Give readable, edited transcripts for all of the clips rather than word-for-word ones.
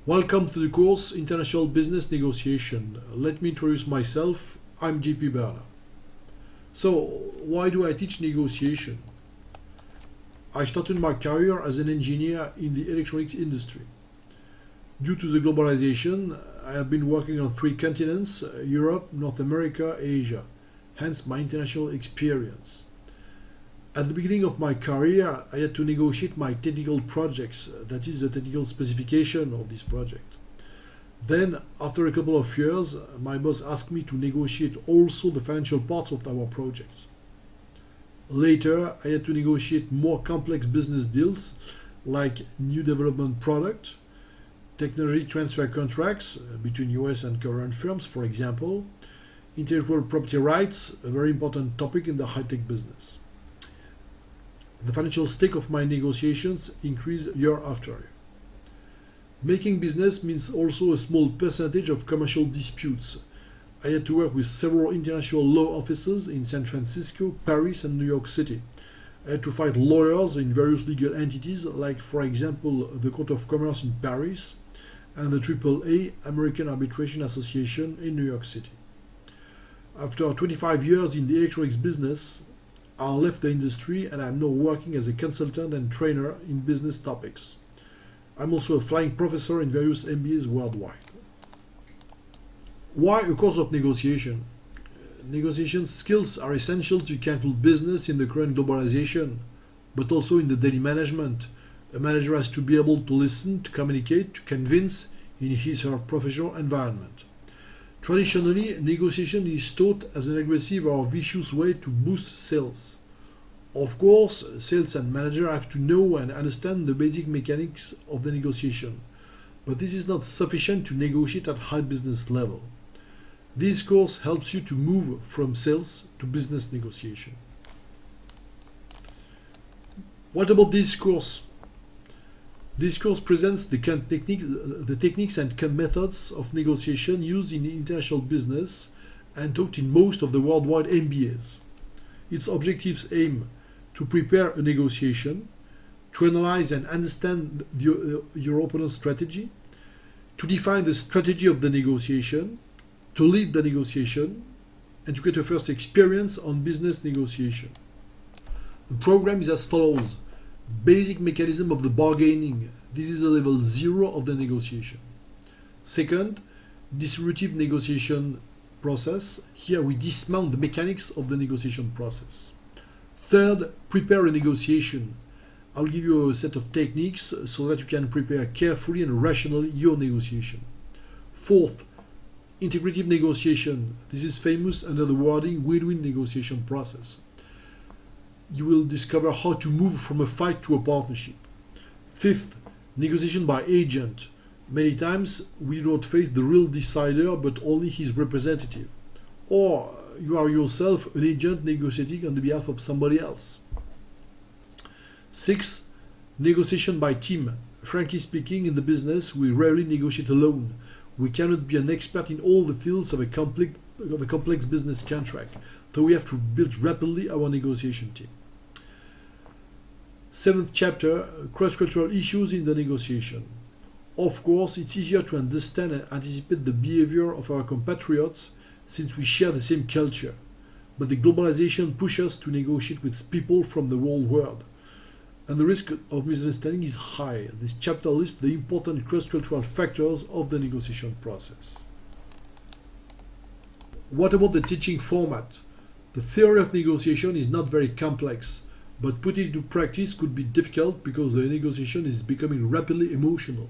Welcome to the course International Business Negotiation. Let me introduce myself. I'm JP Berner. So, why do I teach negotiation? I started my career as an engineer in the electronics industry. Due to the globalization, I have been working on 3 continents: Europe, North America, Asia, hence my international experience. At the beginning of my career, I had to negotiate my technical projects, that is, the technical specification of this project. Then, after a couple of years, my boss asked me to negotiate also the financial parts of our project. Later, I had to negotiate more complex business deals, like new development product, technology transfer contracts between US and Korean firms, for example, intellectual property rights, a very important topic in the high-tech business. The financial stake of my negotiations increased year after year. Making business means also a small percentage of commercial disputes. I had to work with several international law offices in San Francisco, Paris, and New York City. I had to fight lawyers in various legal entities, like, for example, the Court of Commerce in Paris and the AAA American Arbitration Association in New York City. After 25 years in the electronics business, I left the industry and I'm now working as a consultant and trainer in business topics. I'm also a flying professor in various MBAs worldwide. Why a course of negotiation? Negotiation skills are essential to conclude business in the current globalization, but also in the daily management. A manager has to be able to listen, to communicate, to convince in his or her professional environment. Traditionally, negotiation is taught as an aggressive or vicious way to boost sales. Of course, sales and manager have to know and understand the basic mechanics of the negotiation, but this is not sufficient to negotiate at high business level. This course helps you to move from sales to business negotiation. What about this course? This course presents the techniques and methods of negotiation used in international business and taught in most of the worldwide MBAs. Its objectives aim to prepare a negotiation, to analyze and understand your opponent's strategy, to define the strategy of the negotiation, to lead the negotiation, and to get a first experience on business negotiation. The program is as follows. Basic mechanism of the bargaining. This is a level 0 of the negotiation. Second, distributive negotiation process. Here we dismount the mechanics of the negotiation process. Third, prepare a negotiation. I'll give you a set of techniques so that you can prepare carefully and rationally your negotiation. Fourth, integrative negotiation. This is famous under the wording win-win negotiation process. You will discover how to move from a fight to a partnership. Fifth, negotiation by agent. Many times we don't face the real decider but only his representative. Or you are yourself an agent negotiating on the behalf of somebody else. Sixth, negotiation by team. Frankly speaking, in the business we rarely negotiate alone. We cannot be an expert in all the fields of a complex business contract, so we have to build rapidly our negotiation team. 7th chapter, cross-cultural issues in the negotiation. Of course, it's easier to understand and anticipate the behavior of our compatriots since we share the same culture. But the globalization pushes us to negotiate with people from the whole world. And the risk of misunderstanding is high. This chapter lists the important cross-cultural factors of the negotiation process. What about the teaching format? The theory of negotiation is not very complex, but putting it into practice could be difficult because the negotiation is becoming rapidly emotional.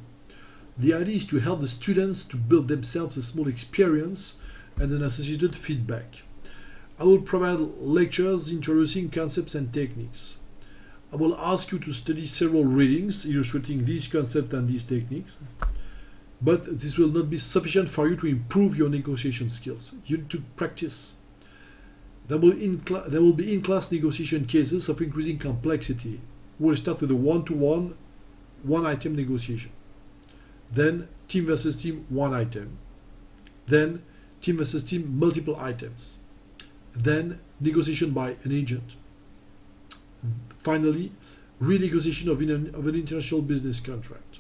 The idea is to help the students to build themselves a small experience and an associated feedback. I will provide lectures introducing concepts and techniques. I will ask you to study several readings illustrating these concepts and these techniques, but this will not be sufficient for you to improve your negotiation skills. You need to practice. There will be in-class negotiation cases of increasing complexity. We'll start with a one-to-one, one-item negotiation. Then team versus team, one item. Then team versus team, multiple items. Then negotiation by an agent. Finally, renegotiation of an international business contract.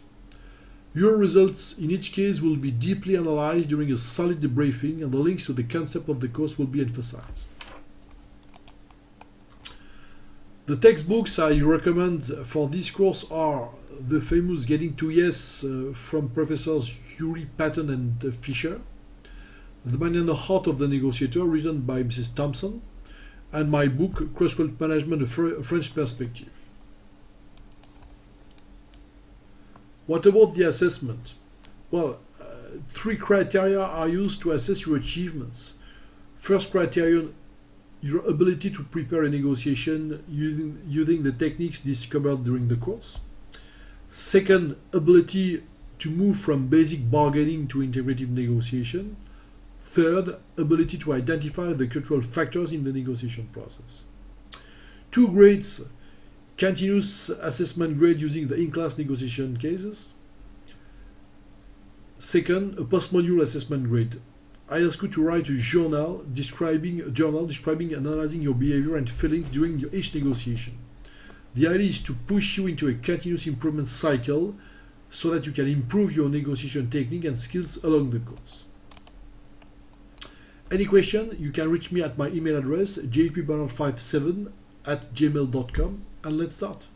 Your results in each case will be deeply analyzed during a solid debriefing, and the links to the concept of the course will be emphasized. The textbooks I recommend for this course are the famous Getting to Yes from Professors Ury, Patton and Fisher, The Man and the Heart of the Negotiator, written by Mrs. Thompson, and my book, Cross-Cult Management, A French Perspective. What about the assessment? Well, three criteria are used to assess your achievements. First criterion, your ability to prepare a negotiation using the techniques discovered during the course. Second, ability to move from basic bargaining to integrative negotiation. Third, ability to identify the cultural factors in the negotiation process. 2 grades: continuous assessment grade using the in-class negotiation cases. Second, a post-module assessment grade. I ask you to write a journal describing and analyzing your behavior and feelings during each negotiation. The idea is to push you into a continuous improvement cycle so that you can improve your negotiation technique and skills along the course. Any question, you can reach me at my email address, jpbernard57@gmail.com, and let's start.